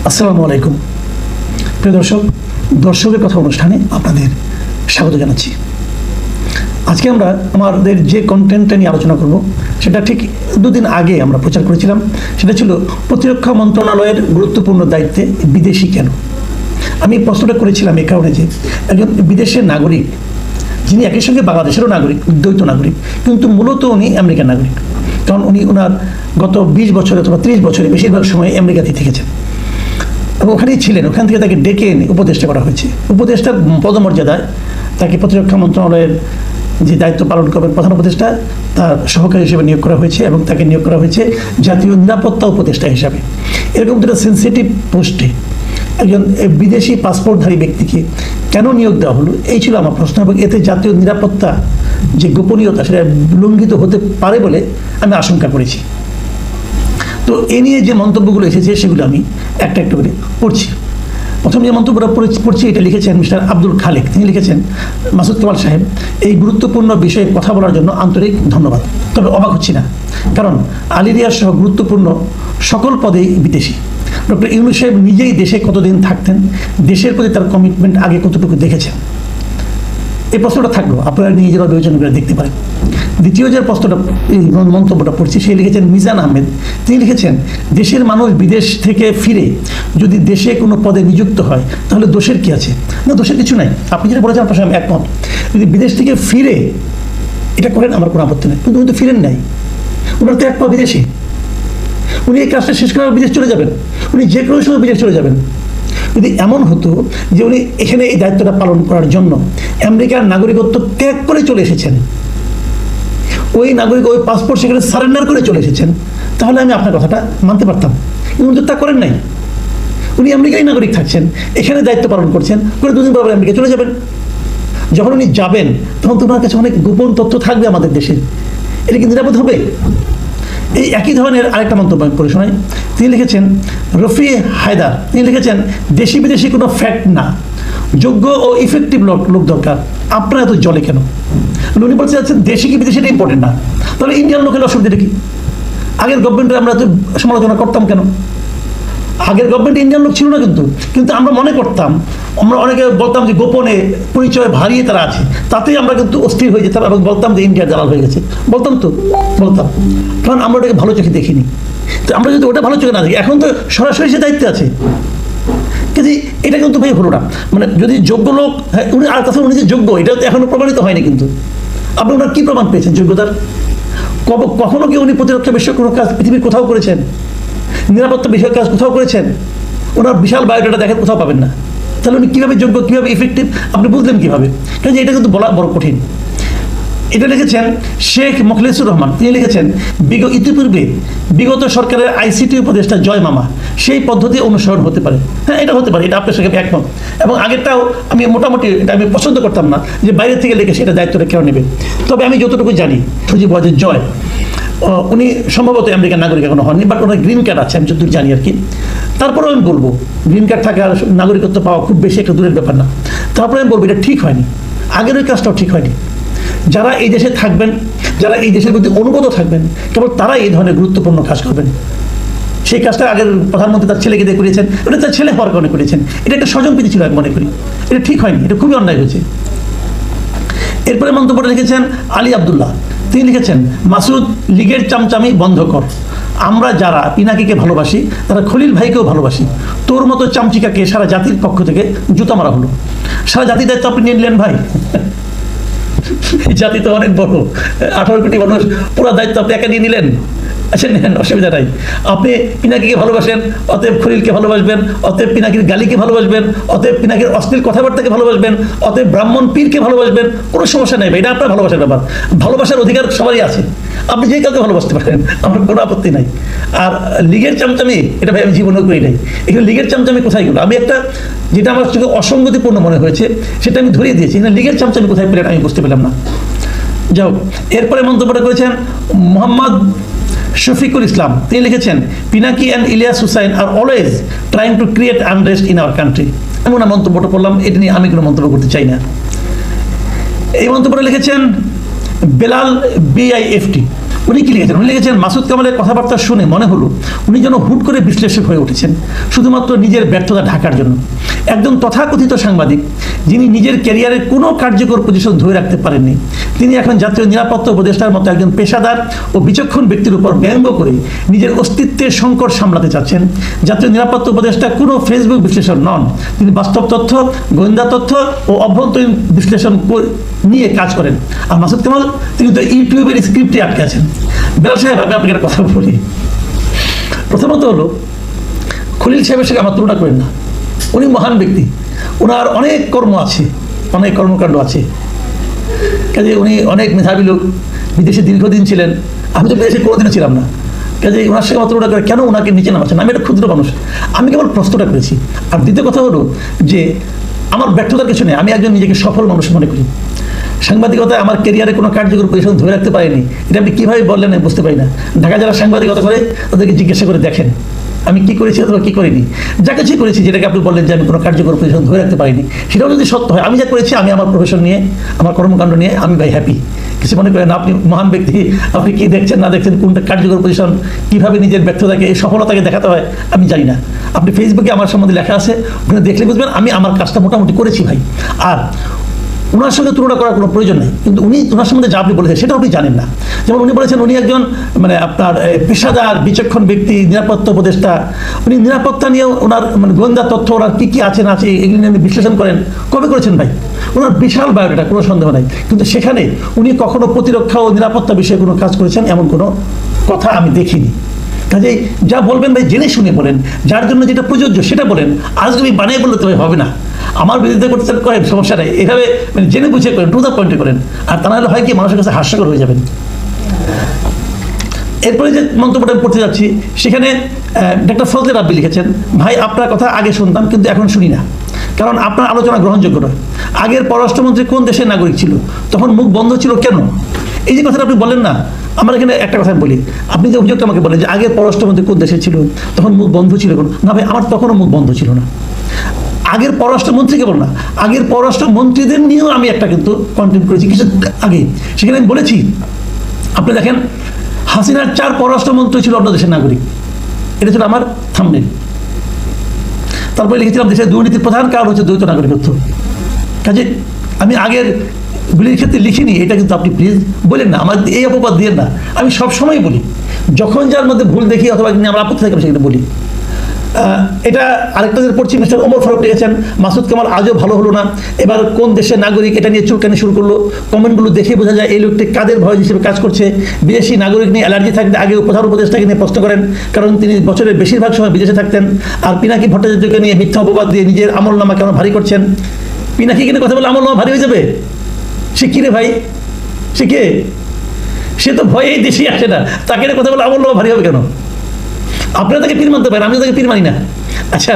আসসালামু আলাইকুম প্রিয় দর্শক, দর্শকের কথা অনুষ্ঠানে আপনাদের স্বাগত জানাচ্ছি। আজকে আমরা আমাদের যে কন্টেন্টটা নিয়ে আলোচনা করব সেটা ঠিক দুদিন আগে আমরা প্রচার করেছিলাম। সেটা ছিল প্রতিরক্ষা মন্ত্রণালয়ের গুরুত্বপূর্ণ দায়িত্বে বিদেশি কেন। আমি প্রশ্নটা করেছিলাম এই কারণে যে একজন বিদেশের নাগরিক যিনি একই সঙ্গে বাংলাদেশেরও নাগরিক, দ্বৈত নাগরিক, কিন্তু মূলত উনি আমেরিকান নাগরিক। কারণ উনি ওনার গত 20 বছর অথবা 30 বছরে বেশিরভাগ সময় আমেরিকাতেই থেকেছেন এবং ওখানেই ছিলেন। ওখান থেকে তাকে ডেকে এনে উপদেষ্টা করা হয়েছে। উপদেষ্টার পদমর্যাদায় তাকে প্রতিরক্ষা মন্ত্রণালয়ের যে দায়িত্ব পালন করবেন প্রধান উপদেষ্টা, তার সহকারী হিসেবে নিয়োগ করা হয়েছে এবং তাকে নিয়োগ করা হয়েছে জাতীয় নিরাপত্তা উপদেষ্টা হিসাবে। এরকম দুটো সেন্সিটিভ পোস্টে একজন বিদেশি পাসপোর্টধারী ব্যক্তিকে কেন নিয়োগ দেওয়া হলো, এই ছিল আমার প্রশ্ন। এবং এতে জাতীয় নিরাপত্তা যে গোপনীয়তা সেটা লঙ্ঘিত হতে পারে বলে আমি আশঙ্কা করেছি। তো এ নিয়ে যে মন্তব্যগুলো এসেছে সেগুলো আমি একটা একটা করে পড়ছি। প্রথম যে মন্তব্যটা পড়ছি এটা লিখেছেন মিস্টার আব্দুল খালেক। তিনি লিখেছেন, মাসুদ কামাল সাহেব, এই গুরুত্বপূর্ণ বিষয়ে কথা বলার জন্য আন্তরিক ধন্যবাদ। তবে অবাক হচ্ছি না, কারণ আলিরিয়া সহ গুরুত্বপূর্ণ সকল পদেই বিদেশি। ডক্টর ইউনূস সাহেব নিজেই দেশে কতদিন থাকতেন, দেশের প্রতি তার কমিটমেন্ট আগে কতটুকু দেখেছেন। এই প্রশ্নটা থাকলো, আপনারা নিজেরা বিবেচনা করে দেখতে পারেন। দ্বিতীয় যে প্রশ্নটা মন্তব্যটা পড়ছি সে লিখেছেন মিজান আহমেদ। তিনি লিখেছেন, দেশের মানুষ বিদেশ থেকে ফিরে যদি দেশে কোনো পদে নিযুক্ত হয় তাহলে দোষের কি আছে? না, দোষের কিছু নাই। আপনি যেটা বলেছেন আপনার সঙ্গে আমি একমত। যদি বিদেশ থেকে ফিরে এটা করেন আমার কোনো আপত্তি নেই, কিন্তু উনি তো ফিরেন নাই। ওনার তো এক পা বিদেশি। উনি এই কাজটা শেষ করে বিদেশ চলে যাবেন, উনি যে কোনো সময় বিদেশ চলে যাবেন। যদি এমন হতো যে উনি এখানে এই দায়িত্বটা পালন করার জন্য আমেরিকার নাগরিকত্ব ত্যাগ করে চলে এসেছেন, ওই নাগরিক ওই পাসপোর্ট সেখানে সারেন্ডার করে চলে এসেছেন, তাহলে আমি আপনার কথাটা মানতে পারতাম। কিন্তু উনি তো তা করেন নাই। উনি আমেরিকারই নাগরিক থাকছেন, এখানে দায়িত্ব পালন করছেন, করে দুদিন পর আমেরিকা চলে যাবেন। যখন উনি যাবেন তখন তোমার কাছে অনেক গোপন তথ্য থাকবে আমাদের দেশে। এটা কি নিরাপদ হবে? এই একই ধরনের আরেকটা মন্তব্য আমি পড়ে শোনাই। তিনি লিখেছেন, রফি হায়দার, তিনি লিখেছেন, দেশি বিদেশি কোনো ফ্যাক্ট না, যোগ্য ও ইফেক্টিভ লোক দরকার। আপনারা এত জলে কেন? উনি বলতে চাচ্ছেন দেশি কি বিদেশি এটা ইম্পর্টেন্ট না, তাহলে ইন্ডিয়ান লোকের অসুবিধাটা কি? আগের গভর্নমেন্টে আমরা তো সমালোচনা করতাম কেন? আগের গভর্নমেন্ট ইন্ডিয়ান লোক ছিল না, কিন্তু আমরা মনে করতাম, আমরা অনেকে বলতাম যে গোপনে পরিচয় ভারিয়ে তারা আছে, তাতেই আমরা কিন্তু অস্থির হয়ে যেতাম এবং বলতাম যে ইন্ডিয়ার দালাল হয়ে গেছে। বলতাম কারণ আমরা ওটাকে ভালো চোখে দেখিনি। তো আমরা যদি ওটা ভালো চোখে না দেখি, এখন তো সরাসরি সে দায়িত্বে আছে। কিন্তু এটা কিন্তু ভাই হলো না। মানে যদি যোগ্য লোক, হ্যাঁ উনি, আর তাছাড়া উনি যে যোগ্য এটা তো এখনো প্রমাণিত হয়নি। কিন্তু আপনি ওনার কী প্রমাণ পেয়েছেন যোগ্যতার? কখনো কি উনি প্রতিরক্ষা বিষয়ক কোনো কাজ পৃথিবীর কোথাও করেছেন? নিরাপত্তা বিষয়ক কাজ কোথাও করেছেন? ওনার বিশাল বায়োডাটা দেখেন, কোথাও পাবেন না। তাহলে উনি কীভাবে যোগ্য, কীভাবে ইফেক্টিভ আপনি বুঝলেন কীভাবে? কারণ এটা কিন্তু বলা বড় কঠিন। এটা লিখেছেন শেখ মোখলেসুর রহমান। তিনি লিখেছেন, ইতিপূর্বে বিগত সরকারের আইসিটি উপদেষ্টা জয় মামা সেই পদ্ধতি অনুসরণ হতে পারে। হ্যাঁ, এটা হতে পারে, এটা আপনার সঙ্গে একমত। এবং আগেরটাও আমি মোটামুটি এটা আমি পছন্দ করতাম না যে বাইরে থেকে লিখে সেটা দায়িত্বটা কেউ নেবে। তবে আমি যতটুকু জানি সজীব ওয়াজেদ জয়, উনি সম্ভবত আমেরিকান নাগরিক এখনো হননি, বাট ওনার গ্রিন কার্ড আছে, আমি যতটুকু জানি আর কি। তারপরেও আমি বলবো, গ্রিন কার্ড থাকে আর নাগরিকত্ব পাওয়া খুব বেশি একটা দূরের ব্যাপার না। তারপরে আমি বলবো এটা ঠিক হয়নি, আগের ওই কাজটাও ঠিক হয়নি। যারা এই দেশে থাকবেন, যারা এই দেশের প্রতি অনুগত থাকবেন, কেবল তারাই এই ধরনের গুরুত্বপূর্ণ কাজ করবেন। সেই কাজটা আগের প্রধানমন্ত্রী তার ছেলেকে দিয়ে করিয়েছেন, এটা তার ছেলে হওয়ার কারণে করেছেন। এটা একটা স্বজনপ্রীতি ছিল আমি মনে করি। এটা ঠিক হয়নি, এটা খুবই অন্যায় হয়েছে। এরপরে মন্তব্যটা লিখেছেন আলী আবদুল্লাহ। তিনি লিখেছেন, মাসুদ, লীগের চামচামি বন্ধ কর। আমরা যারা পিনাকিকে ভালোবাসি তারা খলিল ভাইকেও ভালোবাসি। তোর মতো চামচিকাকে সারা জাতির পক্ষ থেকে জুতা মারা হলো। সারা জাতির দায়িত্ব আপনি নিয়ে নিলেন ভাই। জাতি তো অনেক বড়, 18 কোটি মানুষ, পুরো দায়িত্ব আপনি একা নিয়ে নিলেন। আচ্ছা নেন, অসুবিধা নাই। আপনি পিনাকিকে ভালোবাসেন, অতএব খলিলকে ভালোবাসবেন, অতএব পিনাকির গালিকে ভালোবাসবেন, অতএব পিনাকির অশ্লীল কথাবার্তাকে ভালোবাসবেন, অতএব ব্রাহ্মণ পীরকে ভালোবাসবেন। কোনো সমস্যা নেই ভাই, এটা আপনার ভালোবাসার ব্যাপার। ভালোবাসার অধিকার সবারই আছে, আপনি যে কাউকে ভালোবাসতে পারেন, আমার কোনো আপত্তি নাই। আর লীগের চামচামি, এটা ভাই আমি জীবনেও করি নাই। এখানে লীগের চামচামি কোথায় গেলো? আমি একটা যেটা আমার চোখে অসঙ্গতিপূর্ণ মনে হয়েছে সেটা আমি ধরিয়ে দিয়েছি। এখানে লীগের চামচামি কোথায় পেলেন আমি বুঝতে পেলাম না। যাও, এরপরে মন্তব্যটা করেছেন মোহাম্মদ শফিকুল ইসলাম। তিনি লিখেছেন, Pinaki and Ilias Hussain are always trying to create unrest in our country. এমন মন্তব্যটা পড়লাম, এটা নিয়ে আমি কোনো মন্তব্য করতে চাই না। এই মন্তব্যটা লিখেছেন বেলাল BIFT। উনি কি লিখেছেন? উনি লিখেছেন, মাসুদ কামালের কথাবার্তা শুনে মনে হলো উনি যেন হুট করে বিশ্লেষক হয়ে উঠেছেন শুধুমাত্র নিজের ব্যর্থতা ঢাকার জন্য। একজন তথাকথিত সাংবাদিক যিনি নিজের ক্যারিয়ারের কোনো কার্যকর পজিশন ধরে রাখতে পারেননি, তিনি এখন জাতীয় নিরাপত্তা উপদেষ্টার মতো একজন পেশাদার ও বিচক্ষণ ব্যক্তির উপর ব্যঙ্গ করে নিজের অস্তিত্বের সংকট সামলাতে চাচ্ছেন। জাতীয় নিরাপত্তা উপদেষ্টা কোনো ফেসবুক বিশ্লেষণ নন, তিনি বাস্তব তথ্য, গোয়েন্দা তথ্য ও অভ্যন্তরীণ বিশ্লেষণ নিয়ে কাজ করেন। আর মাসুদ কামাল তিনি তো ইউটিউবের স্ক্রিপ্টে আটকে আছেন। বেলাল সাহেব, আমি আপনাকে একটা কথা বলি। প্রথমত হলো, খলিল সাহেবের সাথে আমার তুলনা করেন না। উনি মহান ব্যক্তি, ওনার অনেক কর্ম আছে, অনেক কর্মকাণ্ড আছে, কাজে উনি অনেক মেধাবী লোক, বিদেশে দীর্ঘদিন ছিলেন। আমি তো বিদেশে কোনোদিনও ছিলাম না, কাজে ওনার সঙ্গে আমার তুলনা করে কেন ওনাকে নিচে নামাচ্ছেন? আমি একটা ক্ষুদ্র মানুষ, আমি কেবল প্রশ্নটা করেছি। আর দ্বিতীয় কথা হলো যে আমার ব্যর্থতার কিছু নেই, আমি একজন নিজেকে সফল মানুষ মনে করি। সাংবাদিকতায় আমার ক্যারিয়ারে কোনো কার্যকর পজিশন ধরে রাখতে পারিনি, এটা আপনি কীভাবে বললেন আমি বুঝতে পারি না। ঢাকা যারা সাংবাদিকতা করে তাদেরকে জিজ্ঞাসা করে দেখেন আমি কি করেছি অথবা কী করিনি। যা কিছুই করেছি, যেটাকে আপনি বললেন যে আমি কোনো কার্যকর পজিশন ধরে রাখতে পারিনি, সেটাও যদি সত্য হয়, আমি যা করেছি, আমি আমার প্রফেশন নিয়ে, আমার কর্মকাণ্ড নিয়ে আমি ভাই হ্যাপি। কিছু মনে করেন আপনি মহান ব্যক্তি, আপনি কি দেখছেন না দেখছেন, কোনটা কার্যকর পজিশন, কীভাবে নিজের ব্যর্থতাকে, এই সফলতাকে দেখাতে হয় আমি জানি না। আপনি ফেসবুকে আমার সম্বন্ধে লেখা আছে, ওখানে দেখলে বুঝবেন আমি আমার কাজটা মোটামুটি করেছি ভাই। আর ওনার সঙ্গে তুলনা করার কোনো প্রয়োজন নেই, কিন্তু উনি ওনার সম্বন্ধে যা আপনি বলেছেন সেটা আপনি জানেন না। যেমন উনি বলেছেন উনি একজন আপনার পেশাদার বিচক্ষণ ব্যক্তি, নিরাপত্তা উপদেষ্টা। উনি নিরাপত্তা নিয়ে ওনার গোয়েন্দা তথ্য, ওনার কী কী আছে না আছে এগুলি নিয়ে বিশ্লেষণ করেন। কবে করেছেন ভাই? ওনার বিশাল বায়োডাটা, কোনো সন্দেহ নাই, কিন্তু সেখানে উনি কখনো প্রতিরক্ষা ও নিরাপত্তা বিষয়ে কোনো কাজ করেছেন এমন কোনো কথা আমি দেখিনি। কাজেই যা বলবেন ভাই জেনে শুনে বলেন, যার জন্য যেটা প্রযোজ্য সেটা বলেন। আজকে আমি বানিয়ে বললে তো হবে না, আমার বিরুদ্ধে করতে করেন সমস্যা নেই, এভাবে জেনে বুঝে করেন, টু দ্য পয়েন্টে করেন। আর তা নাহলে হয় কি, মানুষের কাছে হাস্যকর হয়ে যাবেন। এরপরে যে মন্তব্যটা আমি পড়তে যাচ্ছি, সেখানে ডক্টর ফজলে রাব্বি লিখেছেন, ভাই আপনার কথা আগে শুনতাম কিন্তু এখন শুনি না, কারণ আপনার আলোচনা গ্রহণযোগ্য নয়। আগের পররাষ্ট্রমন্ত্রী কোন দেশের নাগরিক ছিল, তখন মুখ বন্ধ ছিল কেন? এই যে কথাটা আপনি বললেন না, আমার এখানে একটা কথা বলি। আপনি যে অভিযোগটা আমাকে বলেন যে আগের পররাষ্ট্রমন্ত্রী কোন দেশে ছিল, তখন মুখ বন্ধ ছিল কেন? না ভাই, আমার তখনও মুখ বন্ধ ছিল না। আগের পররাষ্ট্রমন্ত্রীকে বল না, আগের পররাষ্ট্রমন্ত্রীদের নিয়েও আমি একটা কিন্তু কন্টেন্ট করেছি কিছু আগে। সেখানে আমি বলেছি, আপনি দেখেন হাসিনার 4 পররাষ্ট্রমন্ত্রী ছিল অন্য দেশের নাগরিক, এটা ছিল আমার থাম্বনেল। তারপরে লিখেছিলাম দেশের দুর্নীতির প্রধান কারণ হচ্ছে দ্বৈত নাগরিকত্ব। কাজে আমি আগের গুলির ক্ষেত্রে লিখিনি, এটা কিন্তু আপনি প্লিজ বলেন না, আমার এই অপবাদ দিয়ে না। আমি সবসময় বলি, যখন যার মধ্যে ভুল দেখি অথবা আমার আপত্তি থাকে সেটা বলি। এটা আরেকটা যে পড়ছি, মিস্টার ওমর ফারুক লিখেছেন, মাসুদ কামাল আজও ভালো হলো না, এবার কোন দেশের নাগরিক এটা নিয়ে চুলকানি শুরু করলো। কমেন্টগুলো দেখে বোঝা যায় এই লোকটি কাদের ভয় হিসেবে কাজ করছে। বিদেশি নাগরিক নিয়ে অ্যালার্জি থাকলে আগে প্রধান উপদেষ্টাকে নিয়ে প্রশ্ন করেন, কারণ তিনি বছরের বেশিরভাগ সময় বিদেশে থাকতেন। আর পিনাকি ভট্টাচার্যকে নিয়ে মিথ্যা অপবাদ দিয়ে নিজের আমলনামা কেন ভারী করছেন? পিনাকি কিনে কথা বলে আমলনামা ভারী হয়ে যাবে? সে কী রে ভাই, সে কে? সে তো ভয়েই দেশে আসে না, তাকে কথা বলে আমলনামা ভারী হবে কেন? আপনারা তাকে পীর মানতে পারেন, আমি তাকে পীর মানি না। আচ্ছা।